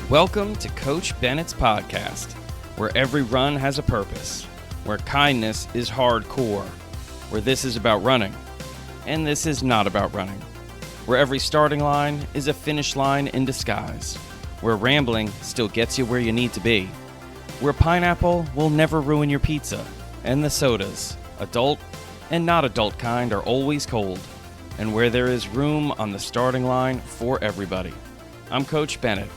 Welcome to Coach Bennett's podcast, where every run has a purpose, where kindness is hardcore, where this is about running, and this is not about running, where every starting line is a finish line in disguise, where rambling still gets you where you need to be, where pineapple will never ruin your pizza, and the sodas, adult and not adult kind, are always cold, and where there is room on the starting line for everybody. I'm Coach Bennett.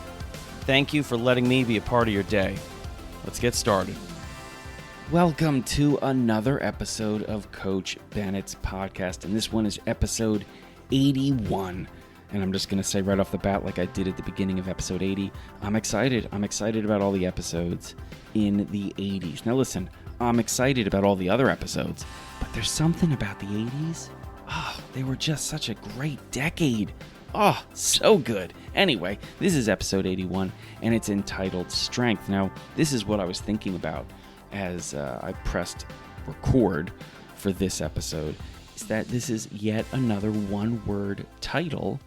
Thank you for letting me be a part of your day. Let's get started. Welcome to another episode of Coach Bennett's podcast, and this one is episode 81. And I'm just going to say right off the bat, like I did at the beginning of episode 80, I'm excited. I'm excited about all the episodes in the 80s. Now listen, I'm excited about all the other episodes, but there's something about the 80s. They were just such a great decade. So good. Anyway, this is episode 81, and it's entitled Strength. Now, this is what I was thinking about as I pressed record for this episode, is that this is yet another one-word title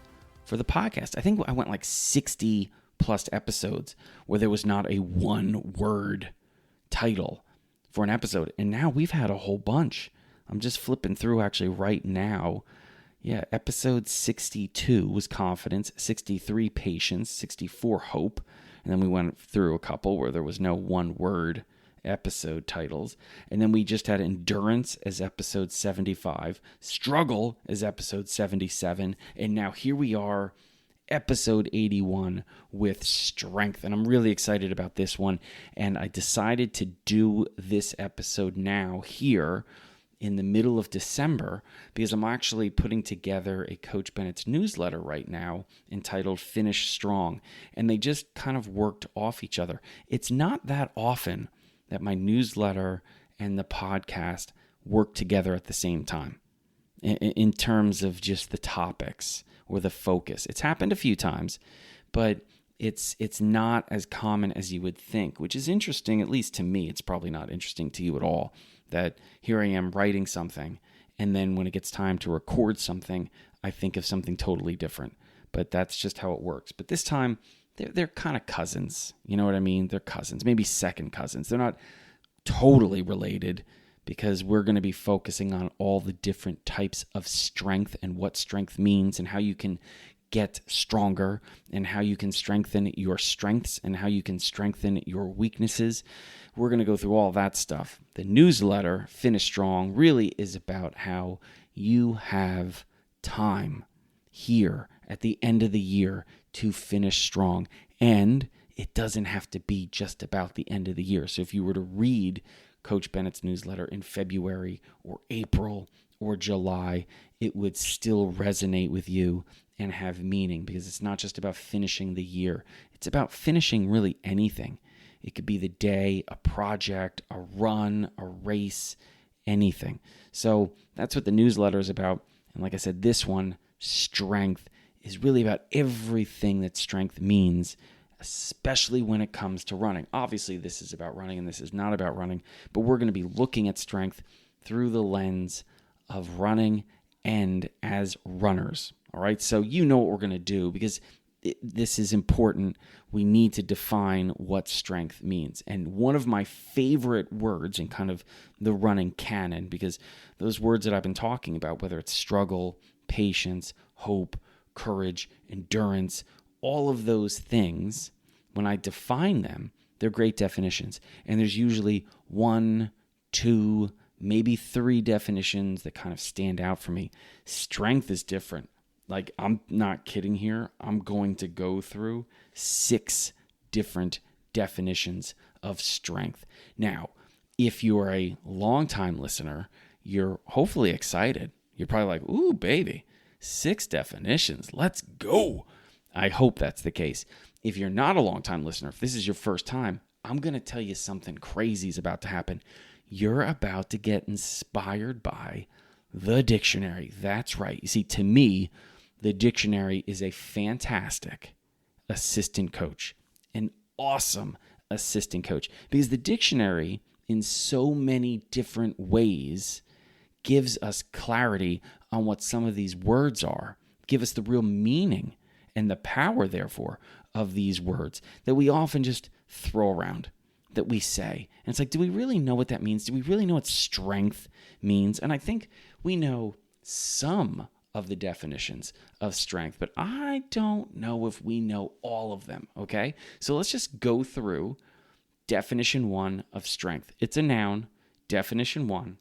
for the podcast. I think I went like 60-plus episodes where there was not a one-word title for an episode, and now we've had a whole bunch. I'm just flipping through actually right now. Yeah, episode 62 was confidence, 63 patience, 64 hope, and then we went through a couple where there was no one-word episode titles, and then we just had endurance as episode 75, struggle as episode 77, and now here we are, episode 81 with strength, and I'm really excited about this one, and I decided to do this episode now here in the middle of December, because I'm actually putting together a Coach Bennett's newsletter right now entitled Finish Strong, and they just kind of worked off each other. It's not that often that my newsletter and the podcast work together at the same time in terms of just the topics or the focus. It's happened a few times, but it's not as common as you would think, which is interesting, at least to me. It's probably not interesting to you at all, that here I am writing something, and then when it gets time to record something, I think of something totally different. But that's just how it works. But this time, they're kind of cousins. You know what I mean? They're cousins, maybe second cousins. They're not totally related, because we're going to be focusing on all the different types of strength and what strength means and how you can get stronger and how you can strengthen your strengths and how you can strengthen your weaknesses. We're going to go through all that stuff. The newsletter, Finish Strong, really is about how you have time here at the end of the year to finish strong. And it doesn't have to be just about the end of the year. So if you were to read Coach Bennett's newsletter in February or April or July, it would still resonate with you and have meaning, because it's not just about finishing the year. It's about finishing really anything. It could be the day, a project, a run, a race, anything. So that's what the newsletter is about. And like I said, this one, strength, is really about everything that strength means, especially when it comes to running. Obviously, this is about running and this is not about running, but we're going to be looking at strength through the lens of running and as runners. All right, so you know what we're going to do, because this is important. We need to define what strength means. And one of my favorite words in kind of the running canon, because those words that I've been talking about, whether it's struggle, patience, hope, courage, endurance, all of those things, when I define them, they're great definitions. And there's usually 1, 2, maybe 3 definitions that kind of stand out for me. Strength is different. Like, I'm not kidding here. I'm going to go through 6 different definitions of strength. Now, if you're a longtime listener, you're hopefully excited. You're probably like, ooh, baby, 6 definitions. Let's go. I hope that's the case. If you're not a longtime listener, if this is your first time, I'm going to tell you something crazy is about to happen. You're about to get inspired by the dictionary. That's right. You see, to me, the dictionary is a fantastic assistant coach, an awesome assistant coach, because the dictionary in so many different ways gives us clarity on what some of these words are, give us the real meaning and the power, therefore, of these words that we often just throw around, that we say. And it's like, do we really know what that means? Do we really know what strength means? And I think we know some of the definitions of strength, but I don't know if we know all of them, okay? So let's just go through definition 1 of strength. It's a noun. Definition 1,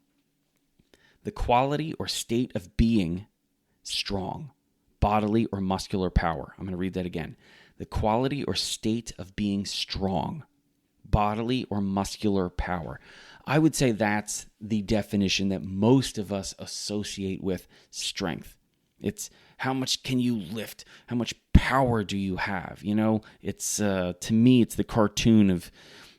the quality or state of being strong, bodily or muscular power. I'm going to read that again. The quality or state of being strong, bodily or muscular power. I would say that's the definition that most of us associate with strength. It's how much can you lift? How much power do you have? It's to me, it's the cartoon of,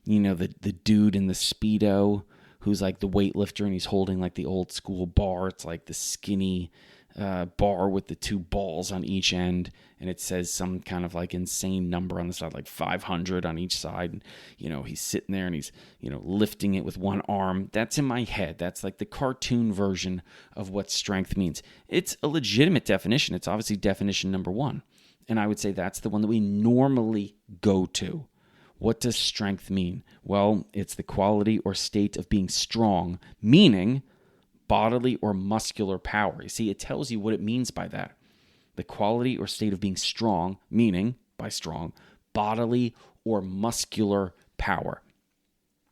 the dude in the Speedo who's like the weightlifter and he's holding like the old school bar. It's like the skinny bar with the 2 balls on each end, and it says some kind of like insane number on the side, like 500 on each side. And, he's sitting there and he's, lifting it with one arm. That's in my head. That's like the cartoon version of what strength means. It's a legitimate definition. It's obviously definition number 1. And I would say that's the one that we normally go to. What does strength mean? Well, it's the quality or state of being strong, meaning bodily or muscular power. You see, it tells you what it means by that. The quality or state of being strong, meaning, by strong, bodily or muscular power.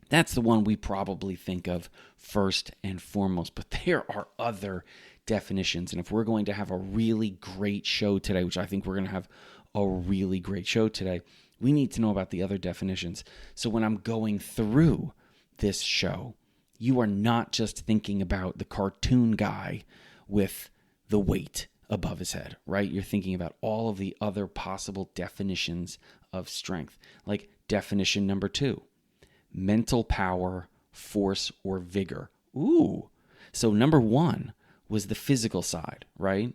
That's the one we probably think of first and foremost, but there are other definitions. And if we're going to have a really great show today, which I think we're going to have a really great show today, we need to know about the other definitions. So when I'm going through this show, you are not just thinking about the cartoon guy with the weight above his head, right? You're thinking about all of the other possible definitions of strength. Like definition number 2, mental power, force, or vigor. Ooh. So number 1 was the physical side, right?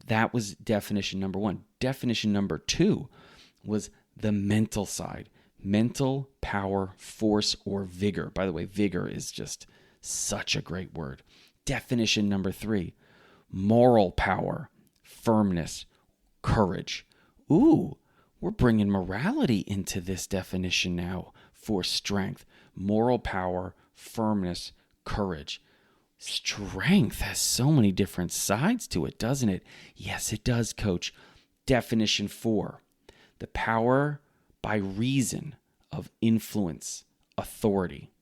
That was definition number 1. Definition number 2 was the mental side. Mental power, force, or vigor. By the way, vigor is just such a great word. Definition number 3, moral power, firmness, courage. Ooh, we're bringing morality into this definition now for strength. Moral power, firmness, courage. Strength has so many different sides to it, doesn't it? Yes, it does, Coach. Definition 4, the power by reason of influence, authority.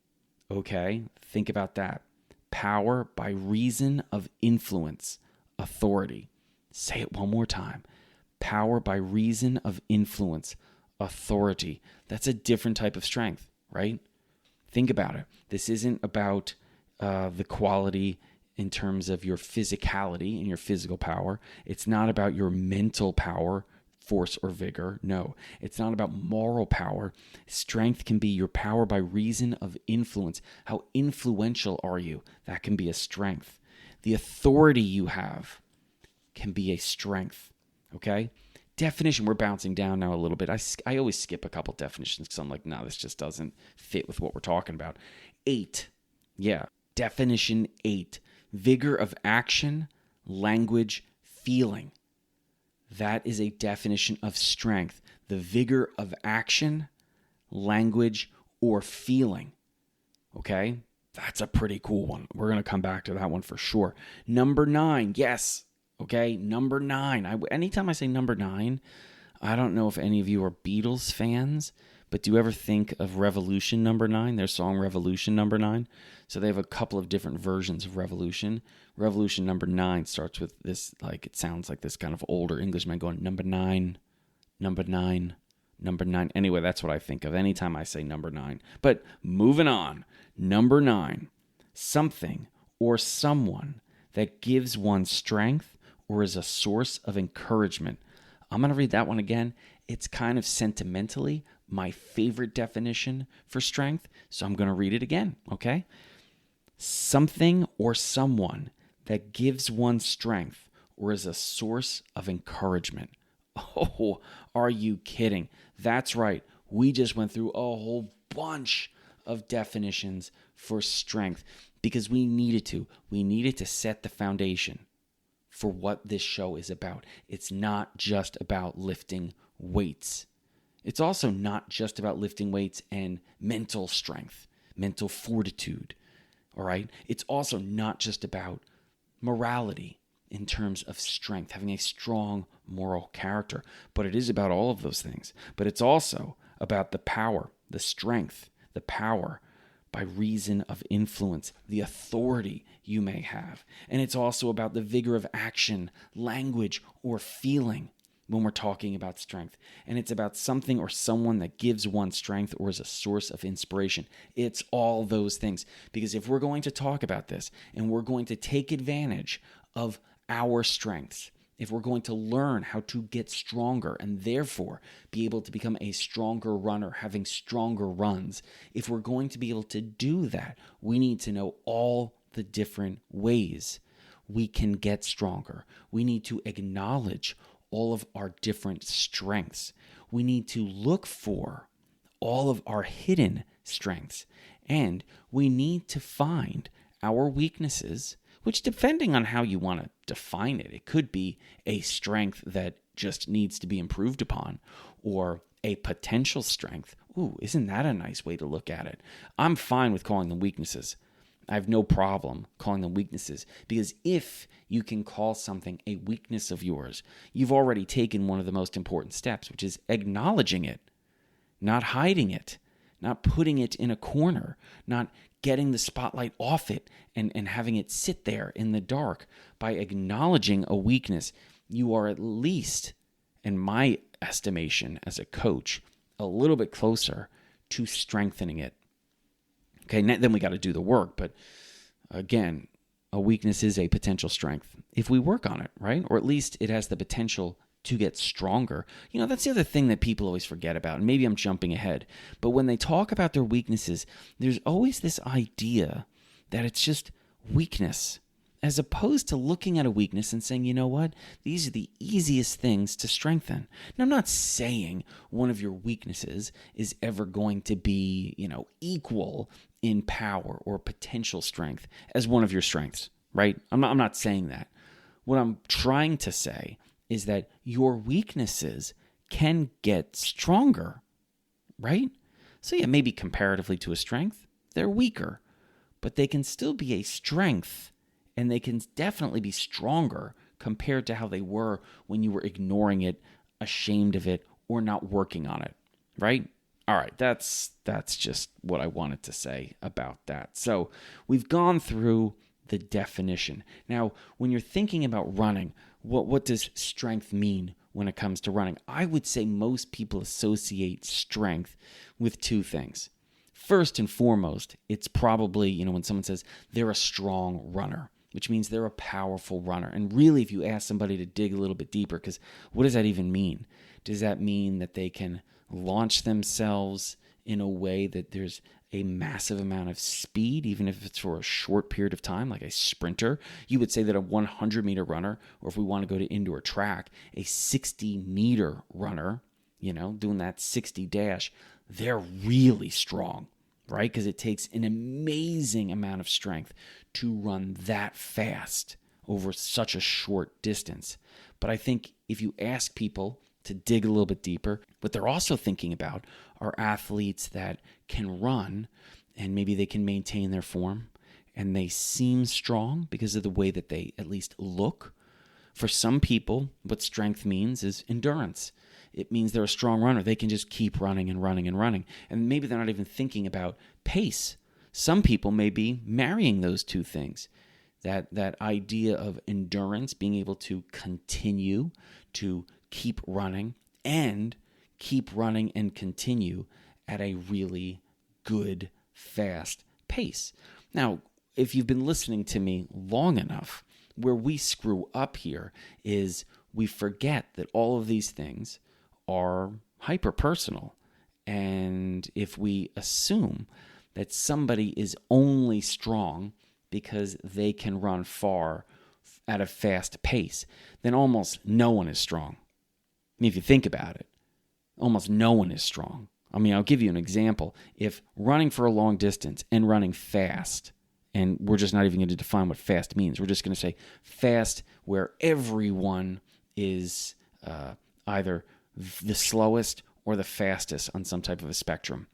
Okay, think about that. Power by reason of influence, authority. Say it one more time. Power by reason of influence, authority. That's a different type of strength, right? Think about it. This isn't about the quality in terms of your physicality and your physical power. It's not about your mental power, force, or vigor. No, it's not about moral power. Strength can be your power by reason of influence. How influential are you? That can be a strength. The authority you have can be a strength. Okay? Definition, we're bouncing down now a little bit. I always skip a couple definitions because I'm like, no, this just doesn't fit with what we're talking about. 8. Yeah. Definition 8. Vigor of action, language, feeling. That is a definition of strength. The vigor of action, language, or feeling. Okay? That's a pretty cool one. We're going to come back to that one for sure. Number 9. Yes. Okay? Number 9. Anytime I say number 9, I don't know if any of you are Beatles fans, but do you ever think of Revolution number 9? Their song Revolution number 9? So they have a couple of different versions of Revolution. Revolution number 9 starts with this, like, it sounds like this kind of older Englishman going, number 9, number 9, number 9. Anyway, that's what I think of anytime I say number 9. But moving on. Number 9, something or someone that gives one strength or is a source of encouragement. I'm going to read that one again. It's kind of sentimentally my favorite definition for strength, so I'm going to read it again, okay? Something or someone that gives one strength or is a source of encouragement. Oh, are you kidding? That's right. We just went through a whole bunch of definitions for strength because we needed to. We needed to set the foundation for what this show is about. It's not just about lifting weights. It's also not just about lifting weights and mental strength, mental fortitude, all right? It's also not just about morality in terms of strength, having a strong moral character, but it is about all of those things. But it's also about the power, the strength, the power by reason of influence, the authority you may have. And it's also about the vigor of action, language, or feeling when we're talking about strength. And it's about something or someone that gives one strength or is a source of inspiration. It's all those things. Because if we're going to talk about this and we're going to take advantage of our strengths, if we're going to learn how to get stronger and therefore be able to become a stronger runner, having stronger runs, if we're going to be able to do that, we need to know all the different ways we can get stronger. We need to acknowledge all of our different strengths. We need to look for all of our hidden strengths. And we need to find our weaknesses, which, depending on how you want to define it, it could be a strength that just needs to be improved upon, or a potential strength. Ooh, isn't that a nice way to look at it? I'm fine with calling them weaknesses. I have no problem calling them weaknesses, because if you can call something a weakness of yours, you've already taken one of the most important steps, which is acknowledging it, not hiding it, not putting it in a corner, not getting the spotlight off it and having it sit there in the dark. By acknowledging a weakness, you are at least, in my estimation as a coach, a little bit closer to strengthening it. Okay, then we got to do the work. But again, a weakness is a potential strength if we work on it, right? Or at least it has the potential to get stronger. That's the other thing that people always forget about. And maybe I'm jumping ahead. But when they talk about their weaknesses, there's always this idea that it's just weakness, as opposed to looking at a weakness and saying, you know what? These are the easiest things to strengthen. Now, I'm not saying one of your weaknesses is ever going to be, equal in power or potential strength as one of your strengths, right? I'm not saying that. What I'm trying to say is that your weaknesses can get stronger, right? So yeah, maybe comparatively to a strength, they're weaker, but they can still be a strength, and they can definitely be stronger compared to how they were when you were ignoring it, ashamed of it, or not working on it, right? All right, that's just what I wanted to say about that. So we've gone through the definition. Now, when you're thinking about running, what does strength mean when it comes to running? I would say most people associate strength with two things. First and foremost, it's probably, when someone says they're a strong runner, which means they're a powerful runner. And really, if you ask somebody to dig a little bit deeper, because what does that even mean? Does that mean that they can launch themselves in a way that there's a massive amount of speed, even if it's for a short period of time, like a sprinter? You would say that a 100-meter runner, or if we want to go to indoor track, a 60-meter runner, doing that 60 dash, they're really strong, right? Because it takes an amazing amount of strength to run that fast over such a short distance. But I think if you ask people to dig a little bit deeper, what they're also thinking about are athletes that can run and maybe they can maintain their form and they seem strong because of the way that they at least look. For some people, what strength means is endurance. It means they're a strong runner. They can just keep running and running and running. And maybe they're not even thinking about pace. Some people may be marrying those two things. That idea of endurance, being able to continue to keep running and continue at a really good, fast pace. Now, if you've been listening to me long enough, where we screw up here is we forget that all of these things are hyper-personal. And if we assume that somebody is only strong because they can run far at a fast pace, then almost no one is strong. I mean, if you think about it, almost no one is strong. I mean, I'll give you an example. If running for a long distance and running fast, and we're just not even going to define what fast means. We're just going to say fast where everyone is either the slowest or the fastest on some type of a spectrum.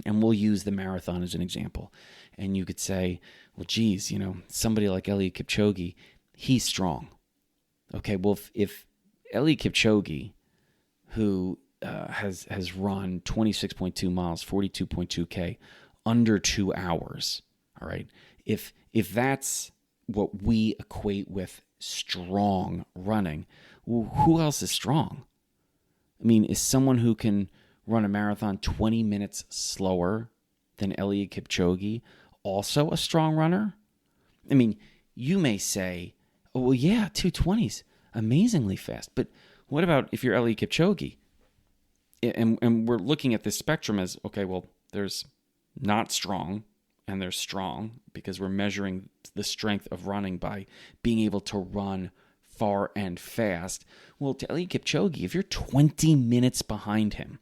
And we'll use the marathon as an example. And you could say, well, geez, somebody like Eliud Kipchoge, he's strong. Okay, well, if Eliud Kipchoge, who has run 26.2 miles, 42.2K, under 2 hours, all right, if that's what we equate with strong running, well, who else is strong? I mean, is someone who can run a marathon 20 minutes slower than Eliud Kipchoge also a strong runner? I mean, you may say, oh, well, yeah, 2:20's amazingly fast. But what about if you're Eliud Kipchoge? And we're looking at this spectrum as, okay, well, there's not strong and there's strong, because we're measuring the strength of running by being able to run far and fast. Well, to Eliud Kipchoge, if you're 20 minutes behind him,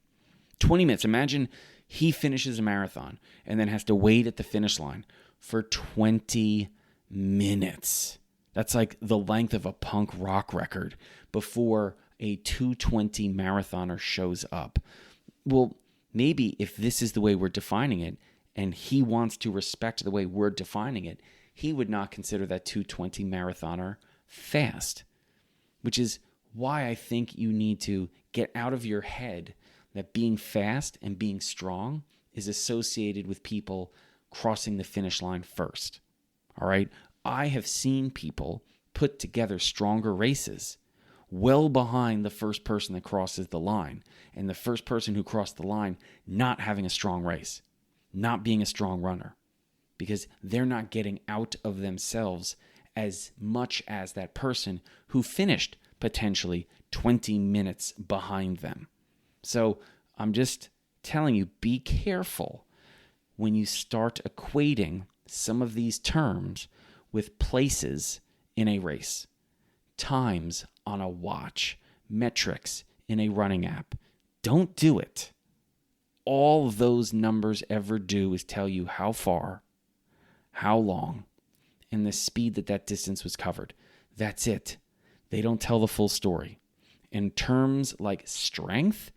20 minutes, imagine he finishes a marathon and then has to wait at the finish line for 20 minutes. That's like the length of a punk rock record before a 2:20 marathoner shows up. Well, maybe if this is the way we're defining it, and he wants to respect the way we're defining it, he would not consider that 2:20 marathoner fast, which is why I think you need to get out of your head that being fast and being strong is associated with people crossing the finish line first. All right? I have seen people put together stronger races well behind the first person that crosses the line, and the first person who crossed the line not having a strong race, not being a strong runner, because they're not getting out of themselves as much as that person who finished potentially 20 minutes behind them. So I'm just telling you, be careful when you start equating some of these terms with places in a race, times on a watch, metrics in a running app. Don't do it. All those numbers ever do is tell you how far, how long, and the speed that distance was covered. That's it. They don't tell the full story. In terms like strength,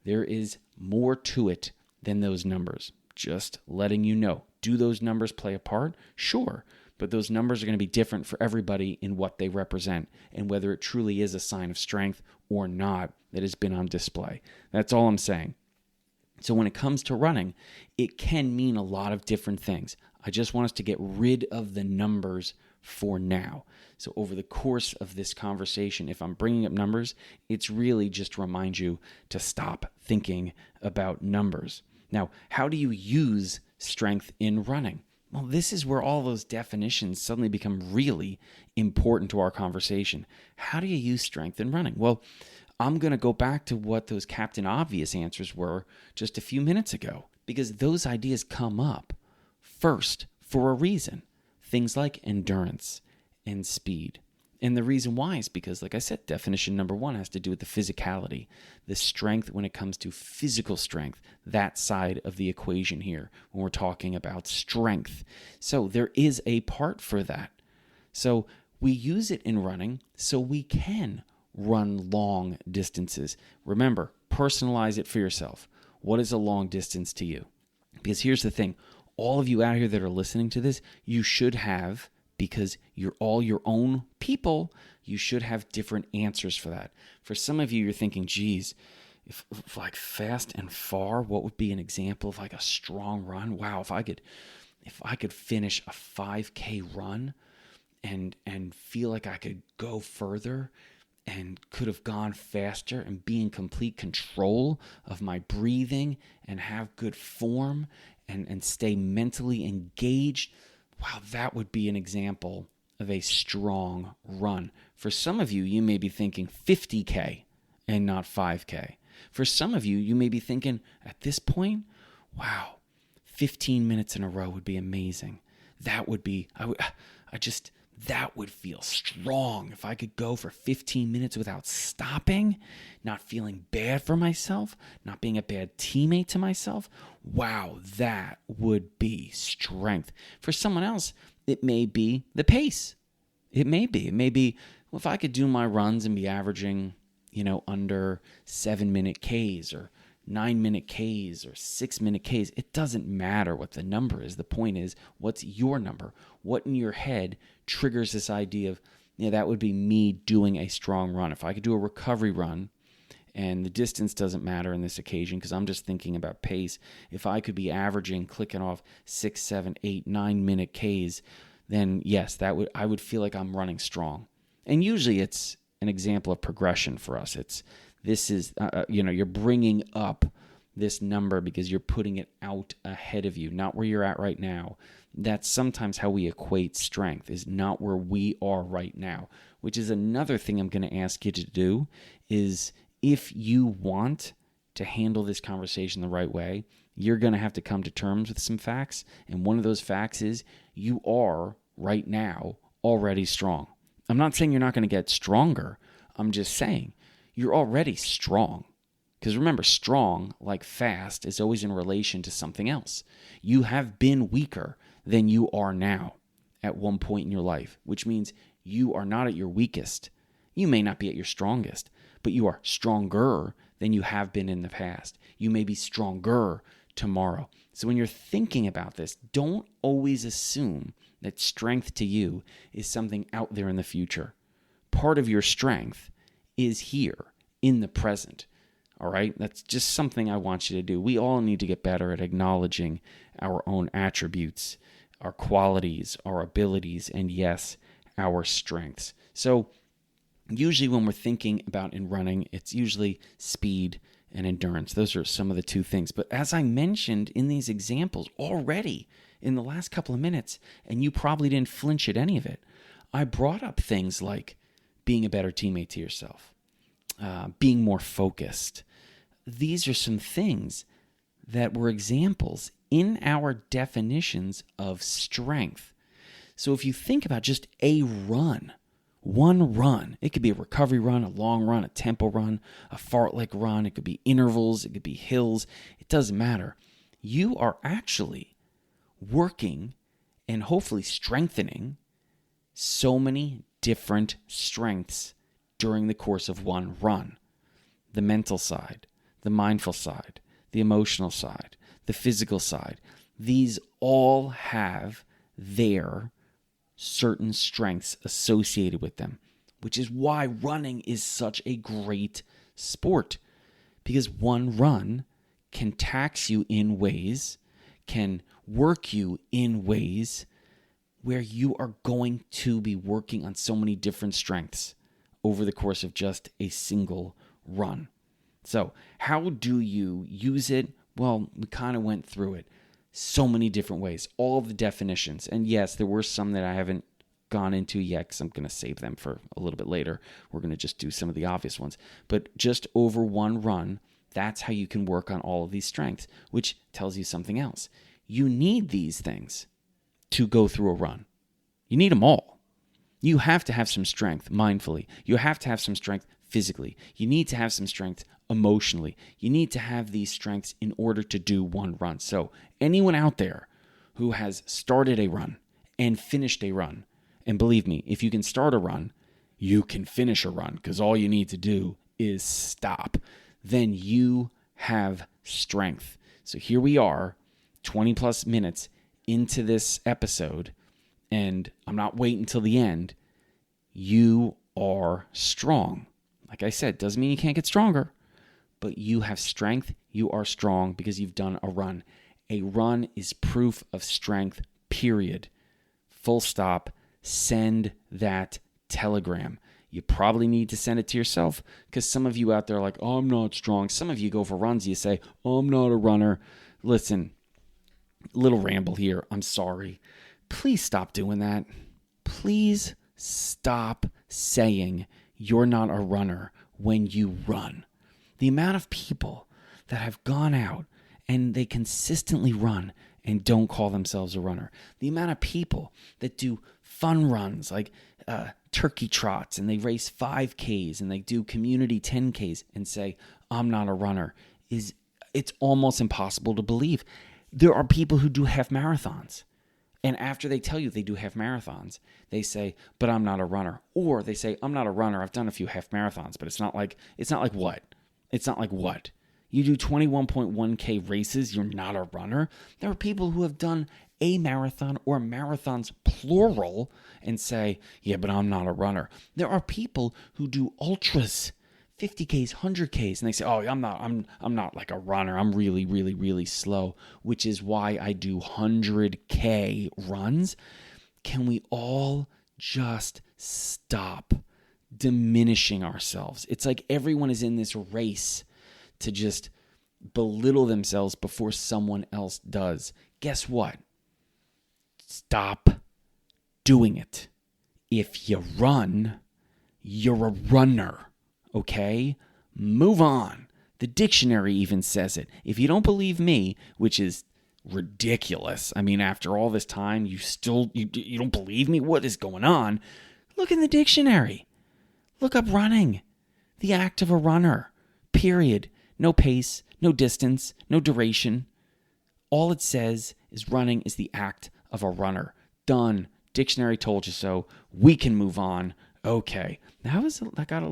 there is more to it than those numbers. Just letting you know. Do those numbers play a part? Sure. But those numbers are going to be different for everybody in what they represent and whether it truly is a sign of strength or not that has been on display. That's all I'm saying. So when it comes to running, it can mean a lot of different things. I just want us to get rid of the numbers for now. So over the course of this conversation, if I'm bringing up numbers, it's really just to remind you to stop thinking about numbers. Now, how do you use strength in running? Well, this is where all those definitions suddenly become really important to our conversation. How do you use strength in running? Well, I'm going to go back to what those Captain Obvious answers were just a few minutes ago, because those ideas come up first for a reason. Things like endurance and speed. And the reason why is because, like I said, definition number one has to do with the physicality, the strength when it comes to physical strength, that side of the equation here when we're talking about strength. So there is a part for that. So we use it in running so we can run long distances. Remember, personalize it for yourself. What is a long distance to you? Because here's the thing. All of you out here that are listening to this, you should have, because you're all your own people, you should have different answers for that. For some of you, you're thinking, geez, if like fast and far, what would be an example of like a strong run? Wow, if I could finish a 5K run and feel like I could go further and could have gone faster and be in complete control of my breathing and have good form and stay mentally engaged, wow, that would be an example of a strong run. For some of you, you may be thinking 50K and not 5K. For some of you, you may be thinking at this point, wow, 15 minutes in a row would be amazing. That would be, that would feel strong if I could go for 15 minutes without stopping, not feeling bad for myself, not being a bad teammate to myself. Wow, that would be strength. For someone else, it may be the pace. It may be, well, if I could do my runs and be averaging under 7-minute Ks or 9-minute Ks or 6-minute Ks. It doesn't matter what the number is. The point is, what's your number? What in your head triggers this idea of, that would be me doing a strong run. If I could do a recovery run, and the distance doesn't matter in this occasion because I'm just thinking about pace. If I could be averaging, clicking off 6, 7, 8, 9-minute Ks, then yes, I would feel like I'm running strong. And usually it's an example of progression for us. You're bringing up this number because you're putting it out ahead of you, not where you're at right now. That's sometimes how we equate strength, is not where we are right now, which is another thing I'm going to ask you to do is, if you want to handle this conversation the right way, you're going to have to come to terms with some facts. And one of those facts is you are right now already strong. I'm not saying you're not going to get stronger. I'm just saying you're already strong. Because remember, strong, like fast, is always in relation to something else. You have been weaker than you are now at one point in your life, which means you are not at your weakest. You may not be at your strongest, but you are stronger than you have been in the past. You may be stronger tomorrow. So when you're thinking about this, don't always assume that strength to you is something out there in the future. Part of your strength is here in the present. All right? That's just something I want you to do. We all need to get better at acknowledging our own attributes, our qualities, our abilities, and yes, our strengths. So usually when we're thinking about in running, it's usually speed and endurance. Those are some of the two things. But as I mentioned in these examples already in the last couple of minutes, and you probably didn't flinch at any of it, I brought up things like being a better teammate to yourself, being more focused. These are some things that were examples in our definitions of strength. So if you think about just a run, one run, it could be a recovery run, a long run, a tempo run, a fartlek run, it could be intervals, it could be hills, it doesn't matter. You are actually working and hopefully strengthening so many different strengths during the course of one run. The mental side, the mindful side, the emotional side, the physical side. These all have their certain strengths associated with them, which is why running is such a great sport, because one run can tax you in ways, can work you in ways where you are going to be working on so many different strengths over the course of just a single run. So how do you use it? Well, we kind of went through it. So many different ways, all of the definitions. And yes, there were some that I haven't gone into yet because I'm going to save them for a little bit later. We're going to just do some of the obvious ones. But just over one run, that's how you can work on all of these strengths, which tells you something else. You need these things to go through a run. You need them all. You have to have some strength mindfully. You have to have some strength physically. You need to have some strength emotionally. You need to have these strengths in order to do one run. So anyone out there who has started a run and finished a run, and believe me, if you can start a run, you can finish a run because all you need to do is stop. Then you have strength. So here we are, 20 plus minutes into this episode, and I'm not waiting until the end. You are strong. Like I said, doesn't mean you can't get stronger, but you have strength. You are strong because you've done a run. A run is proof of strength, period. Full stop. Send that telegram. You probably need to send it to yourself because some of you out there are like, oh, I'm not strong. Some of you go for runs. You say, oh, I'm not a runner. Listen, little ramble here. I'm sorry. Please stop doing that. Please stop saying you're not a runner when you run. The amount of people that have gone out and they consistently run and don't call themselves a runner. The amount of people that do fun runs like turkey trots and they race 5Ks and they do community 10Ks and say, I'm not a runner, it's almost impossible to believe. There are people who do half marathons. And after they tell you they do half marathons, they say, but I'm not a runner. Or they say, I'm not a runner. I've done a few half marathons, but it's not like what? It's not like what? You do 21.1K races, you're not a runner? There are people who have done a marathon or marathons plural and say, yeah, but I'm not a runner. There are people who do ultras, 50Ks, 100Ks, and they say, oh, I'm not like a runner. I'm really, really, really slow, which is why I do 100K runs. Can we all just stop diminishing ourselves? It's like everyone is in this race to just belittle themselves before someone else does. Guess what? Stop doing it. If you run, you're a runner. Okay? Move on. The dictionary even says it. If you don't believe me, which is ridiculous. I mean, after all this time, you don't believe me? What is going on? Look in the dictionary. Look up running. The act of a runner. Period. No pace, no distance, no duration. All it says is running is the act of a runner. Done. Dictionary told you so. We can move on. Okay. That got a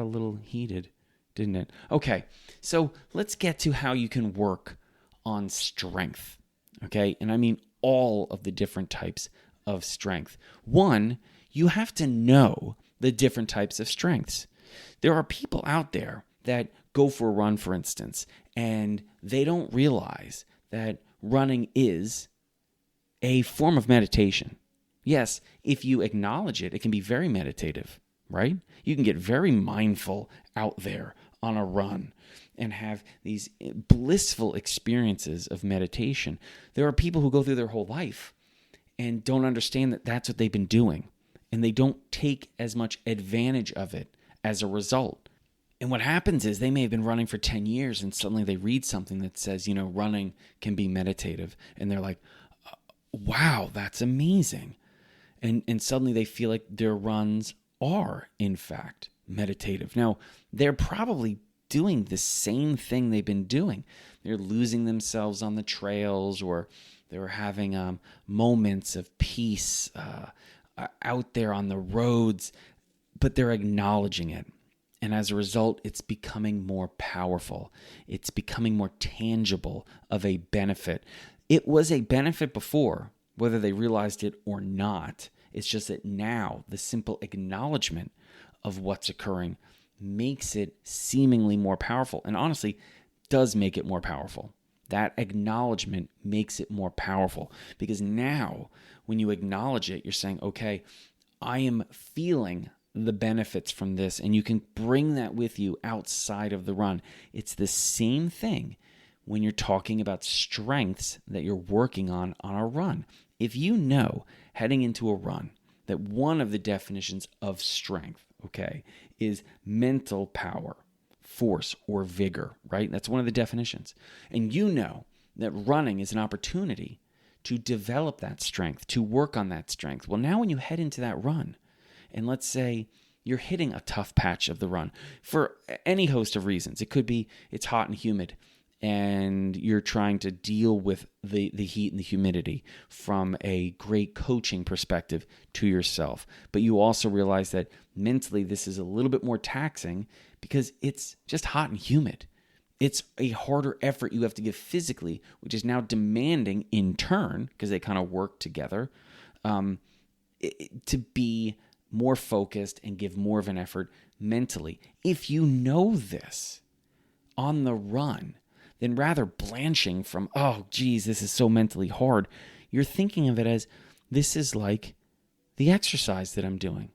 little heated, didn't it? Okay. So let's get to how you can work on strength. Okay? And I mean all of the different types of strength. One, you have to know the different types of strengths. There are people out there that go for a run, for instance, and they don't realize that running is a form of meditation. Yes, if you acknowledge it, it can be very meditative, right? You can get very mindful out there on a run and have these blissful experiences of meditation. There are people who go through their whole life and don't understand that that's what they've been doing, and they don't take as much advantage of it as a result. And what happens is they may have been running for 10 years and suddenly they read something that says, running can be meditative. And they're like, wow, that's amazing. And suddenly they feel like their runs are, in fact, meditative. Now, they're probably doing the same thing they've been doing. They're losing themselves on the trails, or they're having moments of peace out there on the roads, but they're acknowledging it. And as a result, it's becoming more powerful. It's becoming more tangible of a benefit. It was a benefit before, whether they realized it or not. It's just that now the simple acknowledgement of what's occurring makes it seemingly more powerful, and honestly does make it more powerful. That acknowledgement makes it more powerful, because now when you acknowledge it, you're saying, okay, I am feeling the benefits from this, and you can bring that with you outside of the run. It's the same thing when you're talking about strengths that you're working on a run. If you know heading into a run that one of the definitions of strength, okay, is mental power, force, or vigor, right? That's one of the definitions. And you know that running is an opportunity to develop that strength, to work on that strength. Well, now when you head into that run, and let's say you're hitting a tough patch of the run for any host of reasons. It could be it's hot and humid, and you're trying to deal with the heat and the humidity from a great coaching perspective to yourself. But you also realize that mentally this is a little bit more taxing because it's just hot and humid. It's a harder effort you have to give physically, which is now demanding in turn, because they kind of work together, to be more focused and give more of an effort mentally. If you know this on the run, then rather blanching from, oh, geez, this is so mentally hard, you're thinking of it as, this is like the exercise that I'm doing.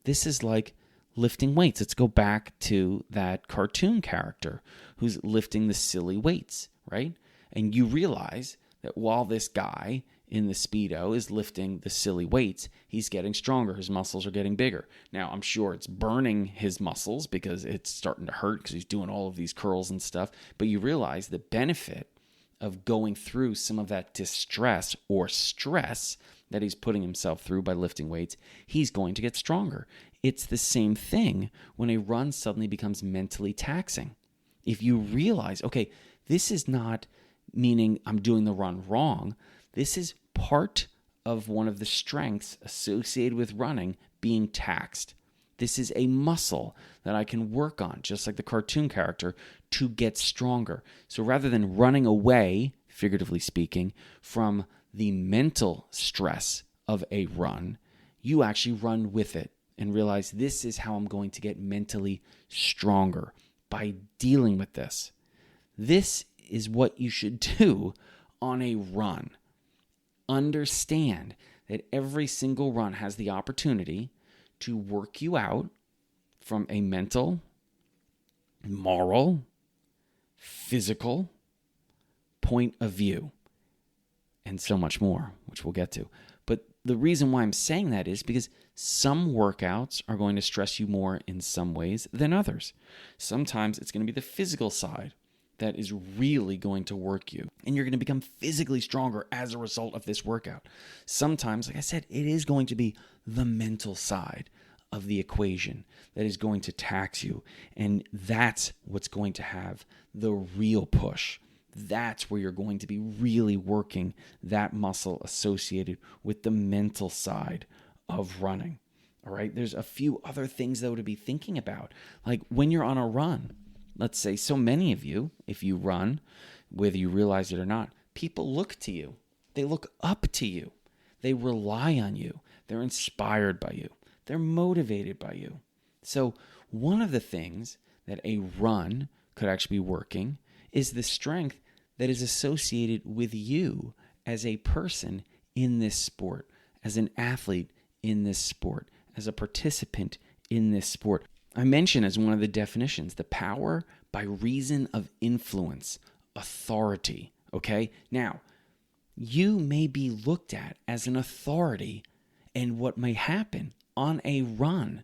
This is like lifting weights. Let's go back to that cartoon character who's lifting the silly weights, right? And you realize that while this guy in the Speedo is lifting the silly weights, he's getting stronger. His muscles are getting bigger. Now, I'm sure it's burning his muscles because it's starting to hurt because he's doing all of these curls and stuff. But you realize the benefit of going through some of that distress or stress that he's putting himself through by lifting weights, he's going to get stronger. It's the same thing when a run suddenly becomes mentally taxing. If you realize, okay, this is not meaning I'm doing the run wrong. This is part of one of the strengths associated with running being taxed. This is a muscle that I can work on, just like the cartoon character, to get stronger. So rather than running away, figuratively speaking, from the mental stress of a run, you actually run with it and realize this is how I'm going to get mentally stronger by dealing with this. This is what you should do on a run. Understand that every single run has the opportunity to work you out from a mental, moral, physical point of view, and so much more, which we'll get to. But the reason why I'm saying that is because some workouts are going to stress you more in some ways than others. Sometimes it's going to be the physical side that is really going to work you, and you're going to become physically stronger as a result of this workout. Sometimes, like I said, it is going to be the mental side of the equation that is going to tax you, and that's what's going to have the real push. That's where you're going to be really working that muscle associated with the mental side of running. All right, there's a few other things though to be thinking about. Like when you're on a run, let's say so many of you, if you run, whether you realize it or not, people look to you. They look up to you. They rely on you. They're inspired by you. They're motivated by you. So one of the things that a run could actually be working is the strength that is associated with you as a person in this sport, as an athlete in this sport, as a participant in this sport. I mentioned as one of the definitions, the power by reason of influence, authority, okay? Now, you may be looked at as an authority, and what may happen on a run,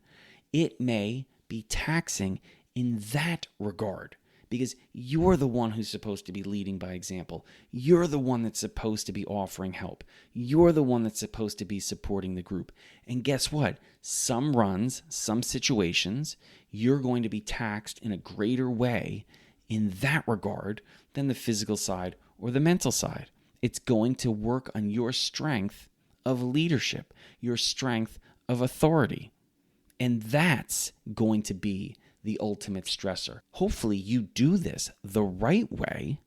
it may be taxing in that regard, because you're the one who's supposed to be leading by example. You're the one that's supposed to be offering help. You're the one that's supposed to be supporting the group. And guess what? Some runs, some situations, you're going to be taxed in a greater way in that regard than the physical side or the mental side. It's going to work on your strength of leadership, your strength of authority. And that's going to be the ultimate stressor. Hopefully you do this the right way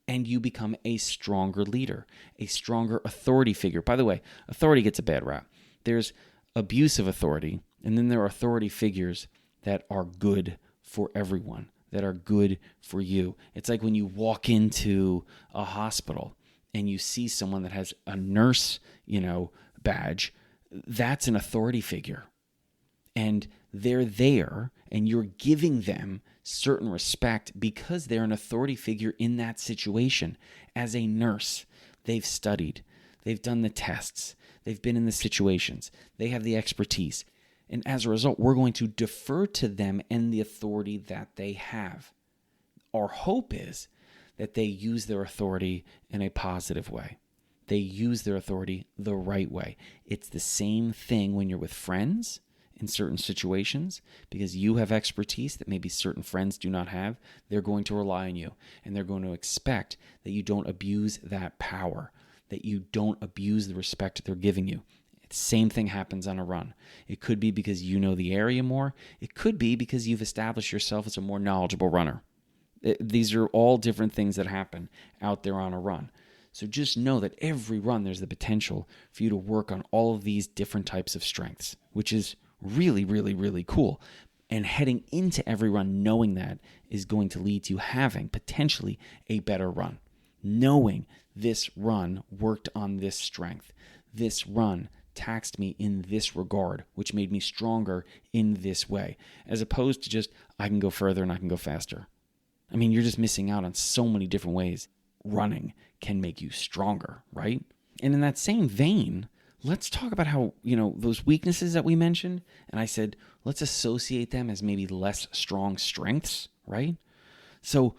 and you become a stronger leader, a stronger authority figure. By the way, authority gets a bad rap. There's abusive authority, and then there are authority figures that are good for everyone, that are good for you. It's like when you walk into a hospital and you see someone that has a nurse, badge, that's an authority figure. And they're there, and you're giving them certain respect because they're an authority figure in that situation. As a nurse, they've studied, they've done the tests, they've been in the situations, they have the expertise. And as a result, we're going to defer to them and the authority that they have. Our hope is that they use their authority in a positive way. They use their authority the right way. It's the same thing when you're with friends in certain situations, because you have expertise that maybe certain friends do not have. They're going to rely on you, and they're going to expect that you don't abuse that power, that you don't abuse the respect they're giving you. The same thing happens on a run. It could be because you know the area more. It could be because you've established yourself as a more knowledgeable runner. These are all different things that happen out there on a run. So just know that every run there's the potential for you to work on all of these different types of strengths, which is really, really, really cool. And heading into every run knowing that is going to lead to having potentially a better run. Knowing this run worked on this strength. This run taxed me in this regard, which made me stronger in this way, as opposed to just, I can go further and I can go faster. I mean, you're just missing out on so many different ways running can make you stronger, right? And in that same vein, let's talk about how, those weaknesses that we mentioned, and I said, let's associate them as maybe less strong strengths, right? So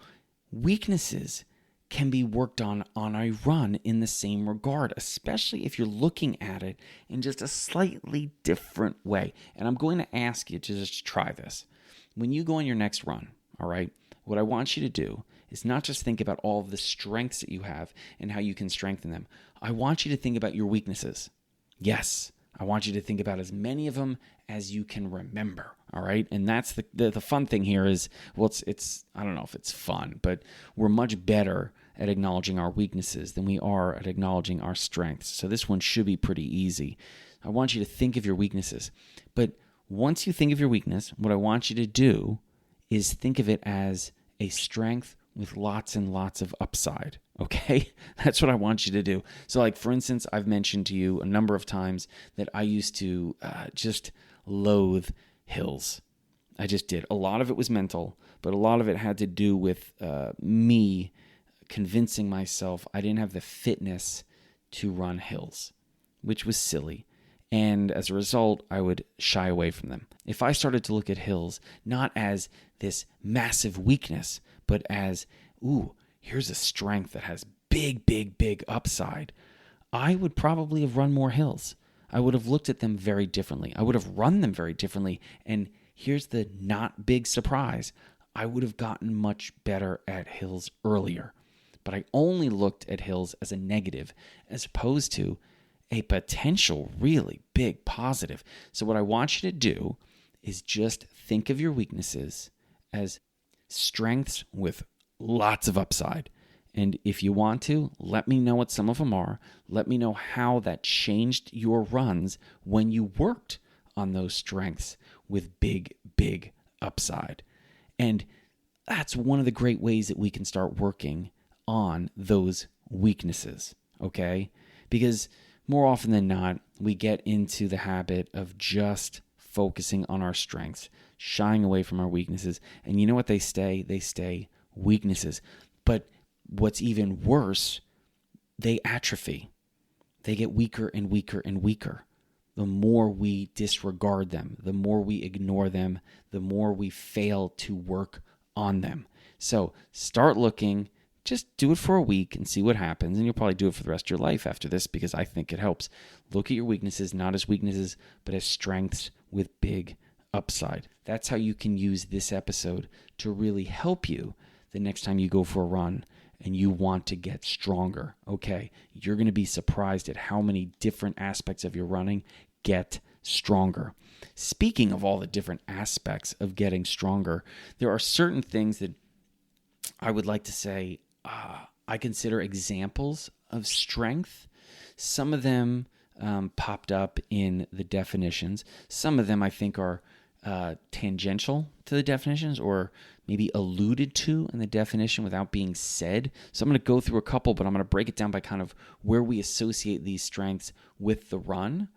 weaknesses can be worked on a run in the same regard, especially if you're looking at it in just a slightly different way. And I'm going to ask you to just try this. When you go on your next run, all right, what I want you to do is not just think about all of the strengths that you have and how you can strengthen them. I want you to think about your weaknesses. Yes, I want you to think about as many of them as you can remember, all right? And that's the fun thing here is, well, it's I don't know if it's fun, but we're much better at acknowledging our weaknesses than we are at acknowledging our strengths. So this one should be pretty easy. I want you to think of your weaknesses. But once you think of your weakness, what I want you to do is think of it as a strength with lots and lots of upside, okay? That's what I want you to do. So like, for instance, I've mentioned to you a number of times that I used to just loathe hills. I just did. A lot of it was mental, but a lot of it had to do with me convincing myself I didn't have the fitness to run hills, which was silly. And as a result, I would shy away from them. If I started to look at hills not as this massive weakness, but as, ooh, here's a strength that has big, big, big upside, I would probably have run more hills. I would have looked at them very differently. I would have run them very differently. And here's the not big surprise. I would have gotten much better at hills earlier. But I only looked at hills as a negative as opposed to a potential really big positive. So what I want you to do is just think of your weaknesses as strengths with lots of upside. And if you want to, let me know what some of them are. Let me know how that changed your runs when you worked on those strengths with big, big upside. And that's one of the great ways that we can start working on those weaknesses, okay? Because more often than not, we get into the habit of just focusing on our strengths, shying away from our weaknesses. And you know what they stay? They stay weaknesses. But what's even worse, they atrophy. They get weaker and weaker and weaker. The more we disregard them, the more we ignore them, the more we fail to work on them. So start looking. Just do it for a week and see what happens. And you'll probably do it for the rest of your life after this because I think it helps. Look at your weaknesses, not as weaknesses, but as strengths with big upside. That's how you can use this episode to really help you the next time you go for a run and you want to get stronger. Okay, you're going to be surprised at how many different aspects of your running get stronger. Speaking of all the different aspects of getting stronger, there are certain things that I would like to say I consider examples of strength. Some of them popped up in the definitions. Some of them I think are tangential to the definitions or maybe alluded to in the definition without being said. So I'm going to go through a couple, but I'm going to break it down by kind of where we associate these strengths with the run.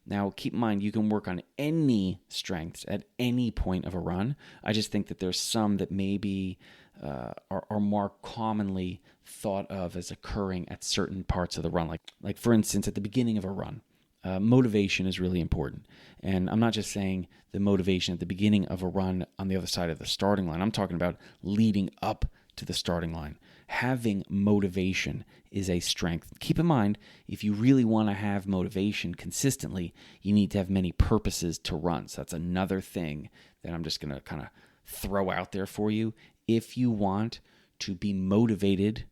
Now, keep in mind, you can work on any strengths at any point of a run. I just think that there's some that maybe are more commonly thought of as occurring at certain parts of the run. Like for instance, at the beginning of a run, motivation is really important. And I'm not just saying the motivation at the beginning of a run on the other side of the starting line. I'm talking about leading up to the starting line. Having motivation is a strength. Keep in mind, if you really want to have motivation consistently, you need to have many purposes to run. So that's another thing that I'm just going to kind of throw out there for you. If you want to be motivated,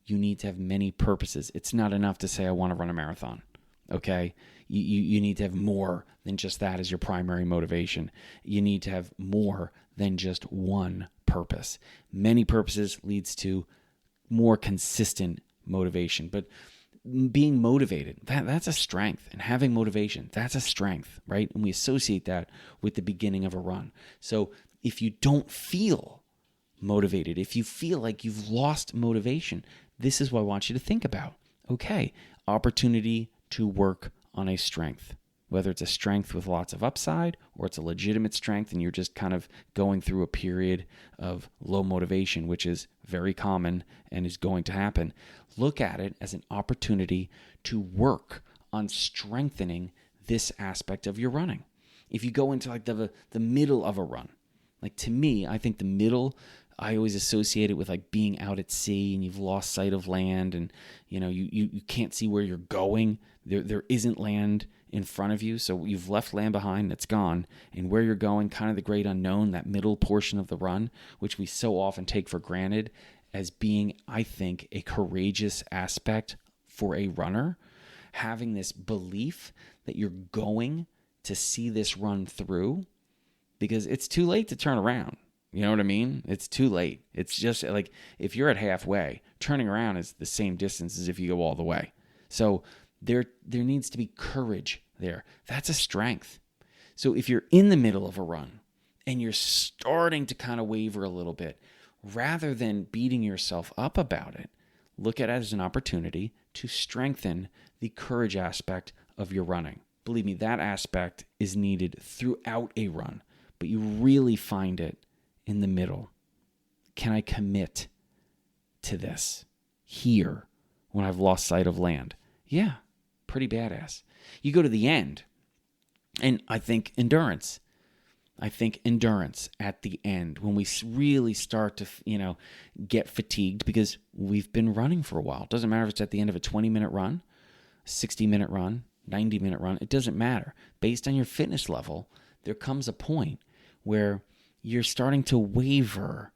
you need to have many purposes. It's not enough to say, I want to run a marathon, okay? You need to have more than just that as your primary motivation. You need to have more than just one purpose. Many purposes leads to more consistent motivation. But being motivated, that's a strength. And having motivation, that's a strength, right? And we associate that with the beginning of a run. So if you don't feel motivated, if you feel like you've lost motivation, this is what I want you to think about. Okay, opportunity to work on a strength, whether it's a strength with lots of upside or it's a legitimate strength and you're just kind of going through a period of low motivation, which is very common and is going to happen. Look at it as an opportunity to work on strengthening this aspect of your running. If you go into like the middle of a run, like to me, I think the middle, I always associate it with like being out at sea and you've lost sight of land and you can't see where you're going. There isn't land in front of you, so you've left land behind, it's gone. And where you're going, kind of the great unknown, that middle portion of the run, which we so often take for granted as being, I think, a courageous aspect for a runner, having this belief that you're going to see this run through, because it's too late to turn around. You know what I mean? It's too late. It's just like if you're at halfway, turning around is the same distance as if you go all the way. So there needs to be courage there. That's a strength. So if you're in the middle of a run and you're starting to kind of waver a little bit, rather than beating yourself up about it, look at it as an opportunity to strengthen the courage aspect of your running. Believe me, that aspect is needed throughout a run, but you really find it in the middle. Can I commit to this here when I've lost sight of land? Yeah, pretty badass. You go to the end, and I think endurance at the end, when we really start to, get fatigued because we've been running for a while. It doesn't matter if it's at the end of a 20-minute run, 60-minute run, 90-minute run. It doesn't matter. Based on your fitness level, there comes a point where you're starting to waver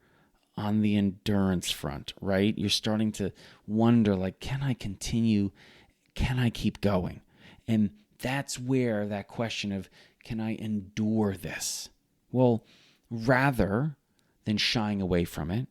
on the endurance front, right? You're starting to wonder, like, can I continue? Can I keep going? And that's where that question of, can I endure this? Well, rather than shying away from it,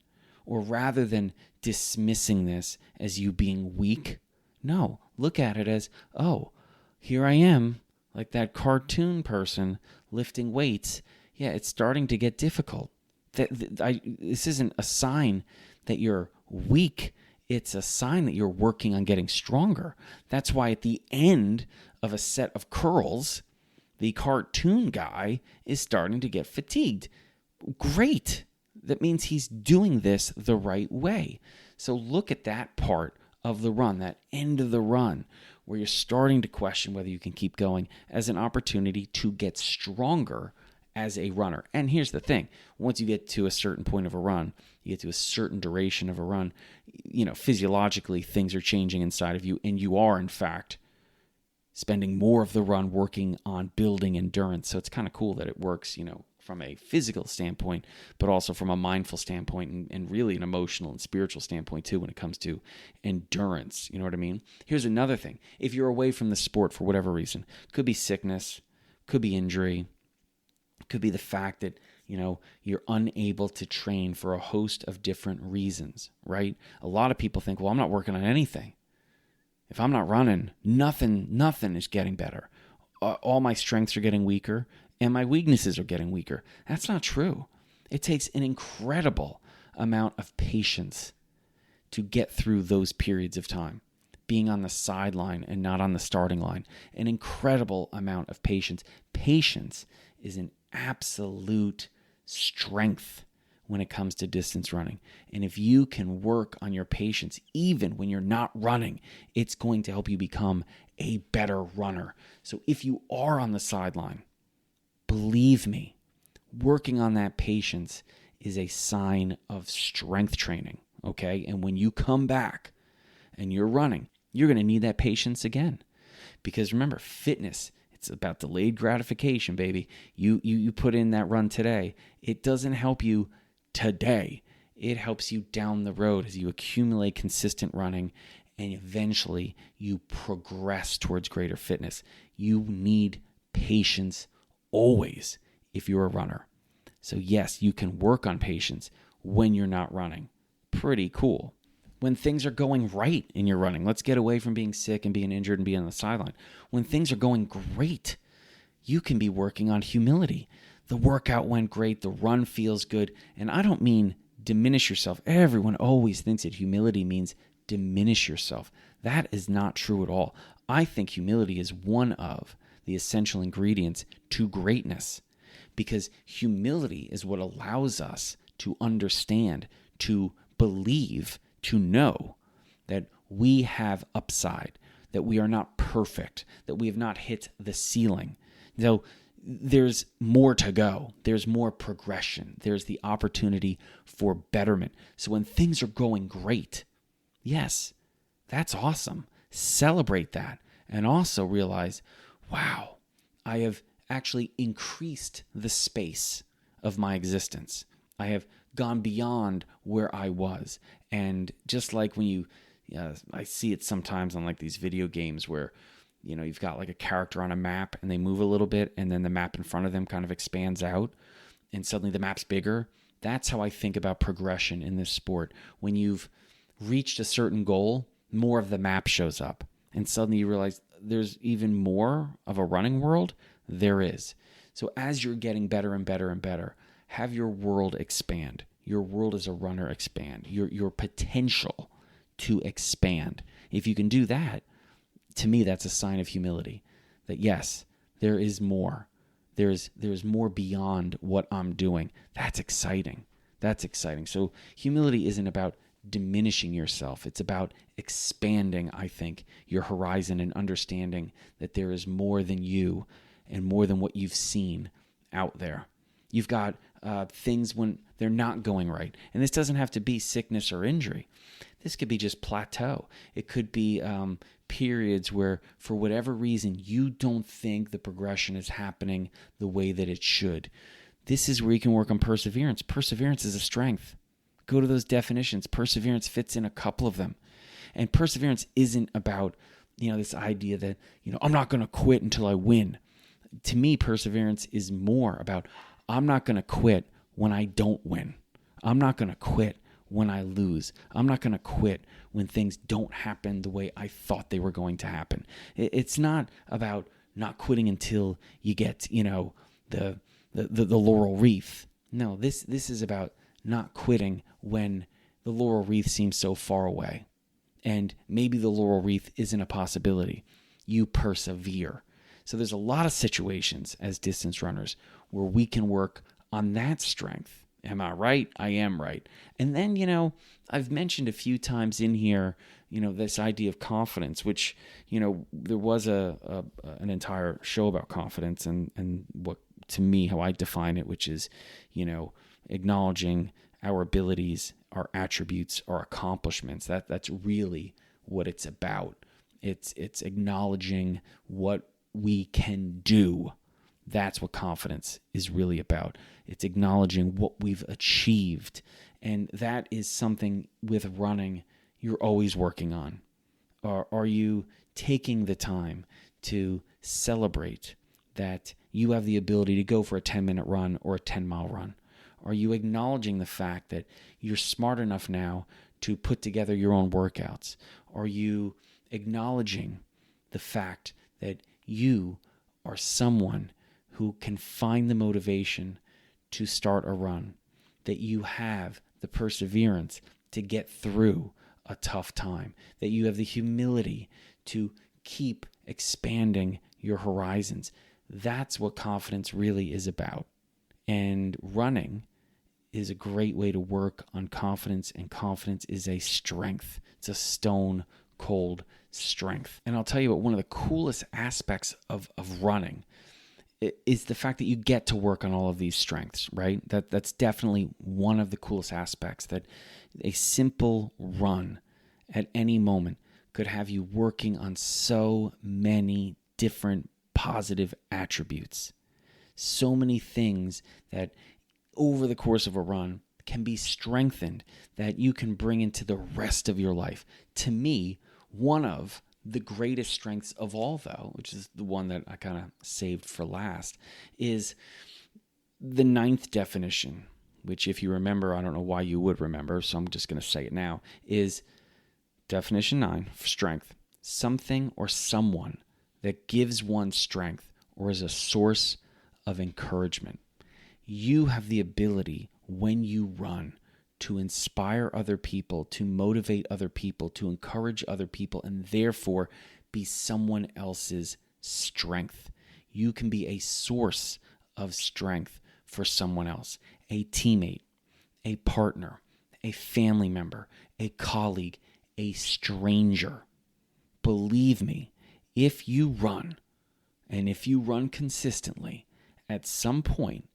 or rather than dismissing this as you being weak, no, look at it as, oh, here I am, like that cartoon person lifting weights. Yeah, it's starting to get difficult. This isn't a sign that you're weak. It's a sign that you're working on getting stronger. That's why at the end of a set of curls, the cartoon guy is starting to get fatigued. Great. That means he's doing this the right way. So look at that part of the run, that end of the run, where you're starting to question whether you can keep going, as an opportunity to get stronger as a runner. And here's the thing. Once you get to a certain point of a run, you get to a certain duration of a run, physiologically things are changing inside of you, and you are, in fact, spending more of the run working on building endurance. So it's kind of cool that it works, from a physical standpoint, but also from a mindful standpoint, and really an emotional and spiritual standpoint too when it comes to endurance. You know what I mean? Here's another thing. If you're away from the sport for whatever reason, could be sickness, could be injury, could be the fact that, you're unable to train for a host of different reasons, right? A lot of people think, well, I'm not working on anything. If I'm not running, nothing is getting better. All my strengths are getting weaker, and my weaknesses are getting weaker. That's not true. It takes an incredible amount of patience to get through those periods of time. Being on the sideline and not on the starting line. An incredible amount of patience. Patience is an absolute strength when it comes to distance running. And if you can work on your patience, even when you're not running, it's going to help you become a better runner. So if you are on the sideline, believe me, working on that patience is a sign of strength training, okay? And when you come back and you're running, you're going to need that patience again. Because remember, fitness, it's about delayed gratification, baby. You put in that run today. It doesn't help you today. It helps you down the road as you accumulate consistent running, and eventually you progress towards greater fitness. You need patience always if you're a runner. So yes, you can work on patience when you're not running. Pretty cool. When things are going right in your running, let's get away from being sick and being injured and being on the sideline. When things are going great, you can be working on humility. The workout went great, the run feels good, and I don't mean diminish yourself. Everyone always thinks that humility means diminish yourself. That is not true at all. I think humility is one of the essential ingredients to greatness, because humility is what allows us to understand, to believe, to know that we have upside, that we are not perfect, that we have not hit the ceiling. So there's more to go. There's more progression. There's the opportunity for betterment. So when things are going great, yes, that's awesome. Celebrate that. And also realize, wow, I have actually increased the space of my existence. I have gone beyond where I was. And just like when I see it sometimes on like these video games where, you've got like a character on a map and they move a little bit and then the map in front of them kind of expands out and suddenly the map's bigger. That's how I think about progression in this sport. When you've reached a certain goal, more of the map shows up. And suddenly you realize there's even more of a running world. There is. So as you're getting better and better and better, have your world expand. Your world as a runner expand. Your potential to expand. If you can do that, to me, that's a sign of humility. That yes, there is more. There's more beyond what I'm doing. That's exciting. That's exciting. So humility isn't about diminishing yourself. It's about expanding, I think, your horizon and understanding that there is more than you and more than what you've seen out there. You've got things when they're not going right. And this doesn't have to be sickness or injury. This could be just plateau. It could be periods where, for whatever reason, you don't think the progression is happening the way that it should. This is where you can work on perseverance. Perseverance is a strength. Go to those definitions. Perseverance fits in a couple of them. And perseverance isn't about, this idea that, I'm not going to quit until I win. To me, perseverance is more about, I'm not going to quit when I don't win. I'm not going to quit when I lose. I'm not going to quit when things don't happen the way I thought they were going to happen. It's not about not quitting until you get, the laurel wreath. No, this is about not quitting when the laurel wreath seems so far away. And maybe the laurel wreath isn't a possibility. You persevere. So there's a lot of situations as distance runners where we can work on that strength. Am I right? I am right. And then, I've mentioned a few times in here, this idea of confidence, which, there was an entire show about confidence and what, to me, how I define it, which is, acknowledging our abilities, our attributes, our accomplishments. That's really what it's about. It's acknowledging what we can do. That's what confidence is really about. It's acknowledging what we've achieved. And that is something with running you're always working on. Are you taking the time to celebrate that you have the ability to go for a 10-minute run or a 10-mile run? Are you acknowledging the fact that you're smart enough now to put together your own workouts? Are you acknowledging the fact that you are someone who can find the motivation to start a run, that you have the perseverance to get through a tough time, that you have the humility to keep expanding your horizons? That's what confidence really is about. And running is a great way to work on confidence, and confidence is a strength. It's a stone cold strength. And I'll tell you what, one of the coolest aspects of running is the fact that you get to work on all of these strengths, right? That's definitely one of the coolest aspects, that a simple run at any moment could have you working on so many different positive attributes. So many things that over the course of a run can be strengthened that you can bring into the rest of your life. To me, one of the greatest strengths of all, though, which is the one that I kind of saved for last, is the 9th definition, which, if you remember, I don't know why you would remember, so I'm just going to say it now, is definition 9 for strength: something or someone that gives one strength or is a source of encouragement. You have the ability, when you run, to inspire other people, to motivate other people, to encourage other people, and therefore be someone else's strength. You can be a source of strength for someone else, a teammate, a partner, a family member, a colleague, a stranger. Believe me, if you run, and if you run consistently, at some point,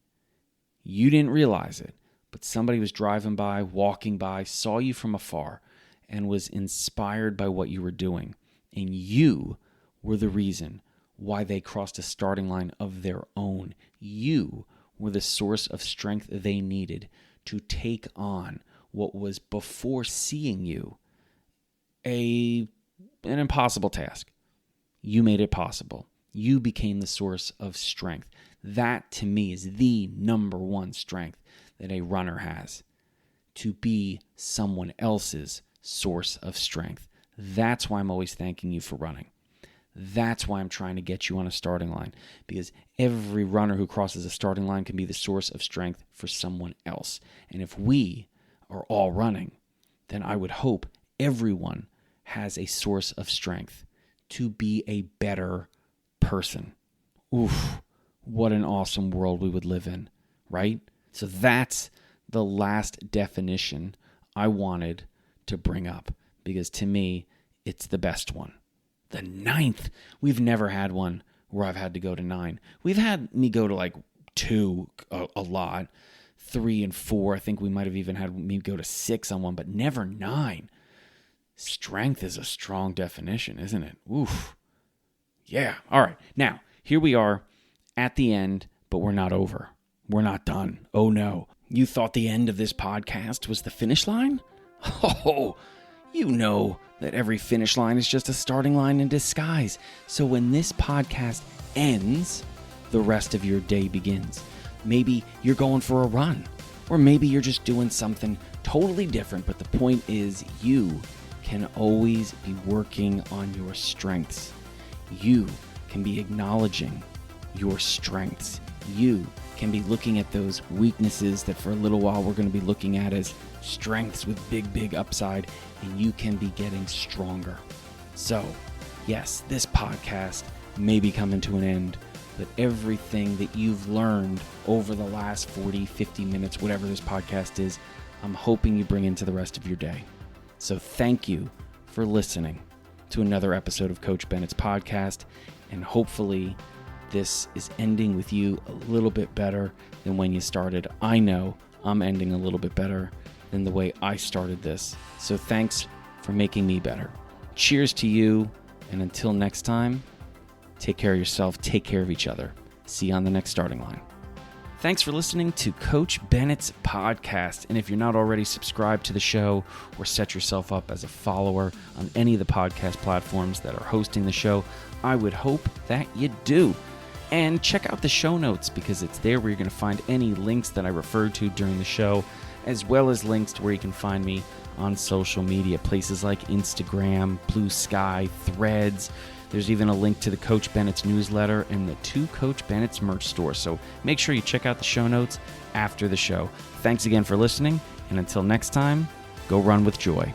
you didn't realize it, but somebody was driving by, walking by, saw you from afar, and was inspired by what you were doing. And you were the reason why they crossed a starting line of their own. You were the source of strength they needed to take on what was, before seeing you, an impossible task. You made it possible. You became the source of strength. That, to me, is the number one strength that a runner has, to be someone else's source of strength. That's why I'm always thanking you for running. That's why I'm trying to get you on a starting line, because every runner who crosses a starting line can be the source of strength for someone else. And if we are all running, then I would hope everyone has a source of strength to be a better person. Oof, what an awesome world we would live in, right? So that's the last definition I wanted to bring up, because to me, it's the best one. The 9th, we've never had one where I've had to go to 9. We've had me go to like 2 a lot, 3 and 4. I think we might have even had me go to 6 on one, but never 9. Strength is a strong definition, isn't it? Oof. Yeah. All right. Now, here we are at the end, but we're not over. We're not done. Oh no. You thought the end of this podcast was the finish line? Oh, you know that every finish line is just a starting line in disguise. So when this podcast ends, the rest of your day begins. Maybe you're going for a run, or maybe you're just doing something totally different. But the point is, you can always be working on your strengths. You can be acknowledging your strengths. You can be looking at those weaknesses that for a little while we're going to be looking at as strengths with big upside, and you can be getting stronger. So, yes, this podcast may be coming to an end, but everything that you've learned over the last 40, 50 minutes, whatever this podcast is, I'm hoping you bring into the rest of your day. So thank you for listening to another episode of Coach Bennett's podcast, and hopefully this is ending with you a little bit better than when you started. I know I'm ending a little bit better than the way I started this. So thanks for making me better. Cheers to you, and until next time, take care of yourself, take care of each other. See you on the next starting line. Thanks for listening to Coach Bennett's podcast. And if you're not already subscribed to the show or set yourself up as a follower on any of the podcast platforms that are hosting the show, I would hope that you do. And check out the show notes, because it's there where you're going to find any links that I referred to during the show, as well as links to where you can find me on social media, places like Instagram, Blue Sky, Threads. There's even a link to the Coach Bennett's newsletter and the 2 Coach Bennett's merch stores. So make sure you check out the show notes after the show. Thanks again for listening, and until next time, go run with joy.